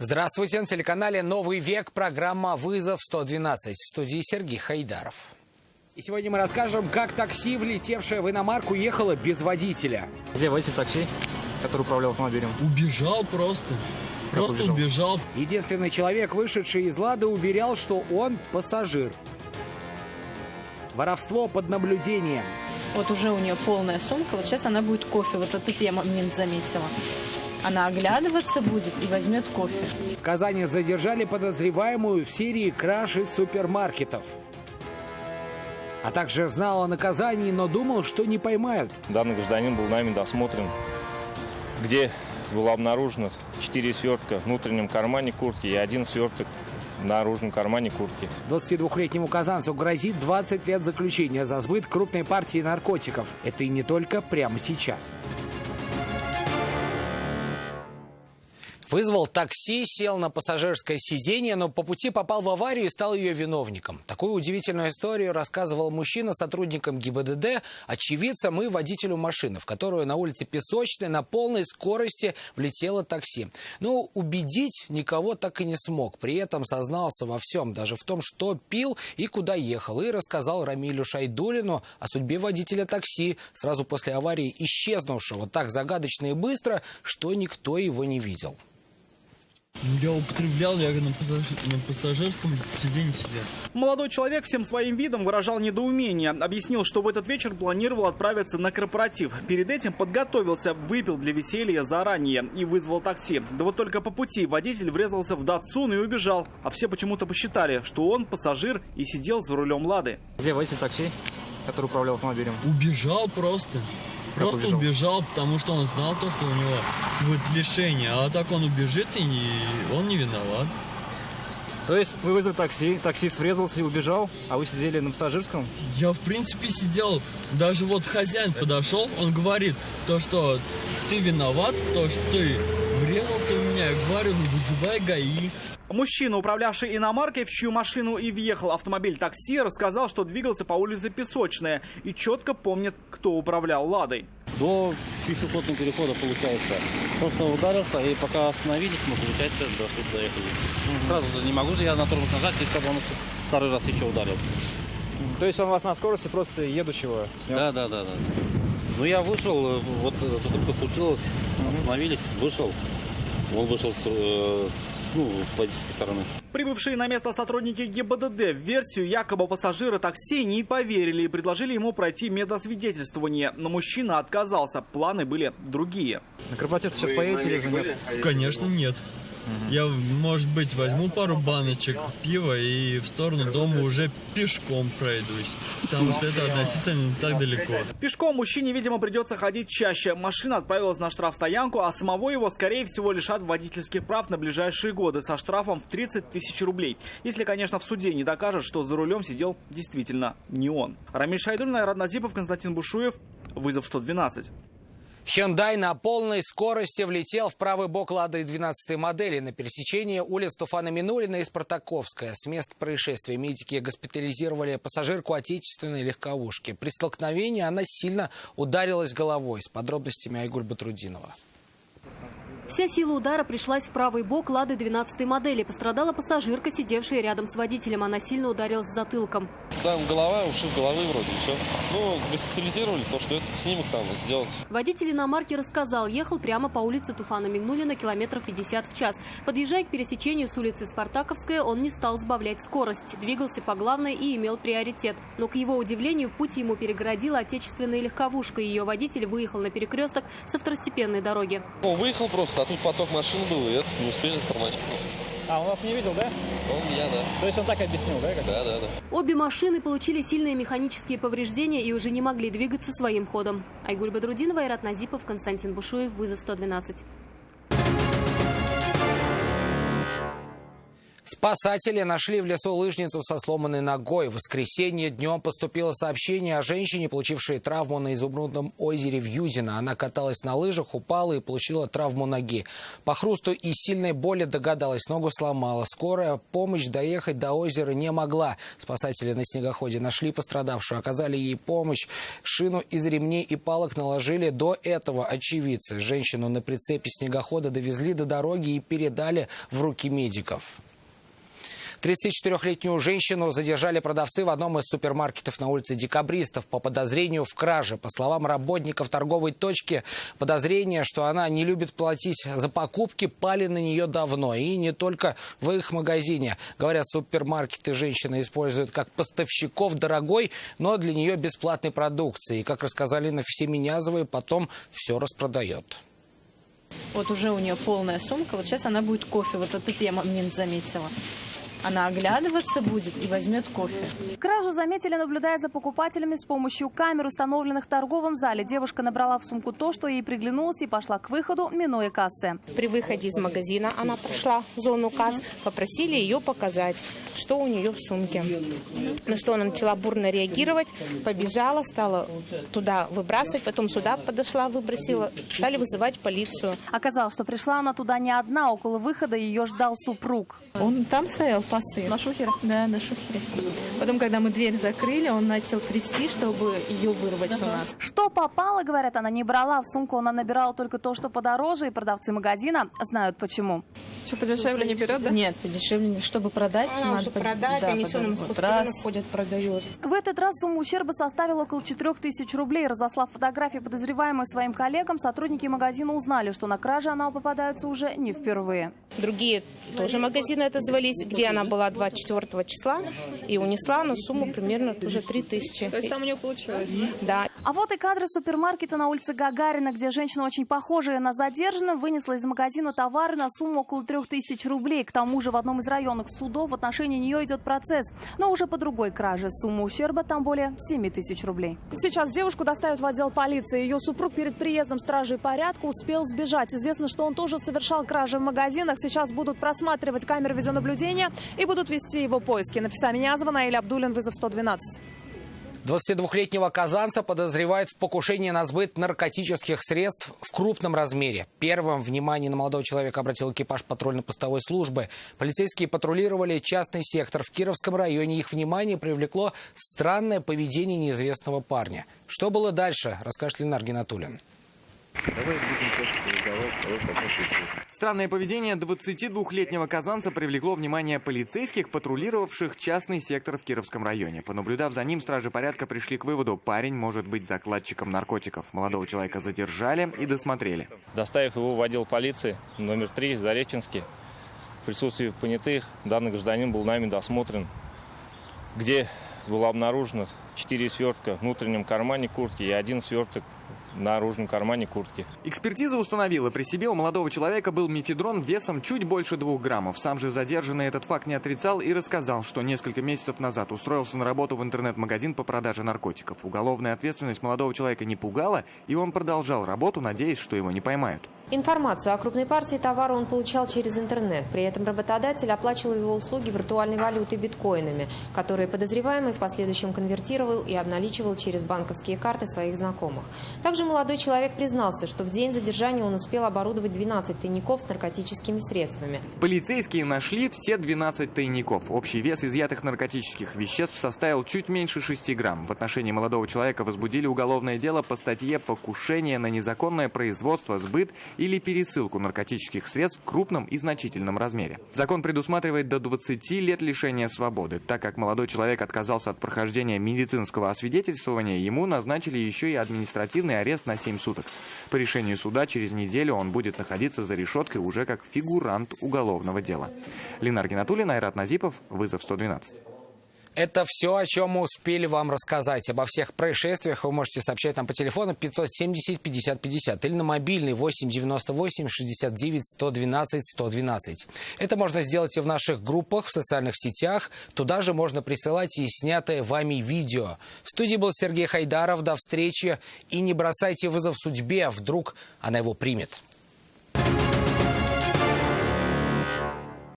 Здравствуйте, на телеканале «Новый век» программа «Вызов 112». В студии Сергей Хайдаров. И сегодня мы расскажем, как такси, влетевшее в иномарку, ехало без водителя. Где водитель такси, который управлял автомобилем? Убежал просто. Просто убежал. Единственный человек, вышедший из «Лады», уверял, что он пассажир. Воровство под наблюдением. Вот уже у нее полная сумка, вот сейчас она будет кофе. Вот этот я момент заметила. Она оглядываться будет и возьмет кофе. В Казани задержали подозреваемую в серии краж из супермаркетов. А также знал о наказании, но думал, что не поймают. Данный гражданин был нами досмотрен, где было обнаружено 4 свертка в внутреннем кармане куртки и 1 сверток в наружном кармане куртки. 22-летнему казанцу грозит 20 лет заключения за сбыт крупной партии наркотиков. Это и не только прямо сейчас. Вызвал такси, сел на пассажирское сиденье, но по пути попал в аварию и стал ее виновником. Такую удивительную историю рассказывал мужчина сотрудникам ГИБДД, очевидцам и водителю машины, в которую на улице Песочной на полной скорости влетело такси. Но убедить никого так и не смог. При этом сознался во всем, даже в том, что пил и куда ехал. И рассказал Рамилю Шайдуллину о судьбе водителя такси, сразу после аварии исчезнувшего так загадочно и быстро, что никто его не видел. Я употреблял, я на пассажирском сиденье сидел. Молодой человек всем своим видом выражал недоумение. Объяснил, что в этот вечер планировал отправиться на корпоратив. Перед этим подготовился, выпил для веселья заранее и вызвал такси. Да вот только по пути водитель врезался в Датсун и убежал. А все почему-то посчитали, что он пассажир и сидел за рулем «Лады». Где водитель такси, который управлял автомобилем? Убежал просто. Просто убежал, потому что он знал то, что у него будет лишение. А так он убежит, и он не виноват. То есть вы вызвали такси, таксист врезался и убежал, а вы сидели на пассажирском? Я, в принципе, сидел. Даже вот хозяин подошел, он говорит, то, что ты виноват, то, что ты врезался в меня. Я говорю, вызывай ГАИ. Мужчина, управлявший иномаркой, в чью машину и въехал автомобиль такси, рассказал, что двигался по улице Песочная и четко помнит, кто управлял «Ладой». До пешеходного перехода, получается, просто ударился, и пока остановились, мы, получается, до суда доехали. Сразу же не могу же я на тормоз нажать, чтобы он второй раз еще ударил. То есть он вас на скорости просто едущего снес? Да. Ну, я вышел, вот только случилось, остановились, вышел. Он вышел с водительской стороны. Прибывшие на место сотрудники ГИБДД в версию якобы пассажира такси не поверили и предложили ему пройти медосвидетельствование. Но мужчина отказался, планы были другие. На корпоратив сейчас поедете или же нет? Конечно, нет. Я, может быть, возьму пару баночек пива и в сторону дома уже пешком пройдусь. Потому что это относительно не так далеко. Пешком мужчине, видимо, придется ходить чаще. Машина отправилась на штрафстоянку, а самого его, скорее всего, лишат водительских прав на ближайшие годы со штрафом в 30 тысяч рублей. Если, конечно, в суде не докажет, что за рулем сидел действительно не он. Рамиль Шайдуллин, Айрат Назипов, Константин Бушуев. Вызов 112. Hyundai на полной скорости влетел в правый бок «Лады» 12-й модели на пересечении улиц Туфана Минуллина и Спартаковская. С места происшествия медики госпитализировали пассажирку отечественной легковушки. При столкновении она сильно ударилась головой. С подробностями Айгуль Батрудинова. Вся сила удара пришлась в правый бок «Лады» 12-й модели. Пострадала пассажирка, сидевшая рядом с водителем. Она сильно ударилась затылком. Там голова, ушиб головы вроде, все. Ну, госпитализировали, то, что этот снимок там сделать. Водитель иномарки рассказал, ехал прямо по улице Туфана Минуллина, километров 50 в час. Подъезжая к пересечению с улицы Спартаковская, он не стал сбавлять скорость. Двигался по главной и имел приоритет. Но, к его удивлению, путь ему перегородила отечественная легковушка. Ее водитель выехал на перекресток со второстепенной дороги. Выехал просто, а тут поток машин был, и это не успели стормать. А, он вас не видел, да? Он меня, да. То есть он так объяснил, да? Да. Обе машины получили сильные механические повреждения и уже не могли двигаться своим ходом. Айгуль Бадрудинова, Айрат Назипов, Константин Бушуев, вызов 112. Спасатели нашли в лесу лыжницу со сломанной ногой. В воскресенье днем поступило сообщение о женщине, получившей травму на Изумрудном озере в Юдино. Она каталась на лыжах, упала и получила травму ноги. По хрусту и сильной боли догадалась, ногу сломала. Скорая помощь доехать до озера не могла. Спасатели на снегоходе нашли пострадавшую, оказали ей помощь. Шину из ремней и палок наложили до этого очевидцы. Женщину на прицепе снегохода довезли до дороги и передали в руки медиков. 34-летнюю женщину задержали продавцы в одном из супермаркетов на улице Декабристов по подозрению в краже. По словам работников торговой точки, подозрение, что она не любит платить за покупки, пали на нее давно. И не только в их магазине. Говорят, супермаркеты женщина использует как поставщиков дорогой, но для нее бесплатной продукции. И, как рассказали на Всеминязовой, потом все распродает. Вот уже у нее полная сумка. Вот сейчас она будет кофе. Вот этот я момент заметила. Она оглядываться будет и возьмет кофе. Кражу заметили, наблюдая за покупателями с помощью камер, установленных в торговом зале. Девушка набрала в сумку то, что ей приглянулось, и пошла к выходу, минуя кассы. При выходе из магазина она прошла в зону касс, попросили ее показать, что у нее в сумке. На что она начала бурно реагировать, побежала, стала туда выбрасывать, потом сюда подошла, выбросила, стали вызывать полицию. Оказалось, что пришла она туда не одна, около выхода ее ждал супруг. Он там стоял, пасы. На шухере? Да, на шухере. Потом, когда мы дверь закрыли, он начал трясти, чтобы ее вырвать у нас. Что попало, говорят, она не брала. В сумку она набирала только то, что подороже, и продавцы магазина знают почему. Что, подешевле не берет, да? Нет, подешевле не. Чтобы продать, Она надо уже продать, они все нам с ходят, продают. В этот раз сумма ущерба составила около 4000 рублей. Разослав фотографии подозреваемой своим коллегам, сотрудники магазина узнали, что на краже она попадается уже не впервые. Другие тоже магазины отозвались, где она была 24 числа и унесла на сумму примерно уже 3000. То есть там у нее получилось? Да. А вот и кадры супермаркета на улице Гагарина, где женщина, очень похожая на задержанную, вынесла из магазина товары на сумму около 3000 рублей. К тому же в одном из районных судов в отношении нее идет процесс. Но уже по другой краже. Сумма ущерба там более 7000 рублей. Сейчас девушку доставят в отдел полиции. Ее супруг перед приездом стражей порядка успел сбежать. Известно, что он тоже совершал кражи в магазинах. Сейчас будут просматривать камеры видеонаблюдения и будут вести его поиски. На Всеминязова, Наиль Абдуллин, вызов 112. 22-летнего казанца подозревают в покушении на сбыт наркотических средств в крупном размере. Первым внимание на молодого человека обратил экипаж патрульно-постовой службы. Полицейские патрулировали частный сектор в Кировском районе. Их внимание привлекло странное поведение неизвестного парня. Что было дальше, расскажет Ленар Гинатуллин. Странное поведение 22-летнего казанца привлекло внимание полицейских, патрулировавших частный сектор в Кировском районе. Понаблюдав за ним, стражи порядка пришли к выводу: парень может быть закладчиком наркотиков. Молодого человека задержали и досмотрели. Доставив его в отдел полиции номер 3 Зареченский, в присутствии понятых данный гражданин был нами досмотрен, где было обнаружено 4 свертка в внутреннем кармане куртки и 1 сверток в наружном кармане куртки. Экспертиза установила, при себе у молодого человека был мефедрон весом чуть больше 2 граммов. Сам же задержанный этот факт не отрицал и рассказал, что несколько месяцев назад устроился на работу в интернет-магазин по продаже наркотиков. Уголовная ответственность молодого человека не пугала, и он продолжал работу, надеясь, что его не поймают. Информацию о крупной партии товара он получал через интернет. При этом работодатель оплачивал его услуги виртуальной валютой биткоинами, которые подозреваемый в последующем конвертировал и обналичивал через банковские карты своих знакомых. Также молодой человек признался, что в день задержания он успел оборудовать 12 тайников с наркотическими средствами. Полицейские нашли все 12 тайников. Общий вес изъятых наркотических веществ составил чуть меньше 6 грамм. В отношении молодого человека возбудили уголовное дело по статье «Покушение на незаконное производство, сбыт или пересылку наркотических средств в крупном и значительном размере». Закон предусматривает до 20 лет лишения свободы. Так как молодой человек отказался от прохождения медицинского освидетельствования, ему назначили еще и административный арест на 7 суток. По решению суда через неделю он будет находиться за решеткой уже как фигурант уголовного дела. Ленар Гинатуллин, Айрат Назипов, вызов 112. Это все, о чем мы успели вам рассказать. Обо всех происшествиях вы можете сообщать нам по телефону 570 50 50 или на мобильный 8 98 69 112 112. Это можно сделать и в наших группах, в социальных сетях. Туда же можно присылать и снятое вами видео. В студии был Сергей Хайдаров. До встречи. И не бросайте вызов судьбе, вдруг она его примет.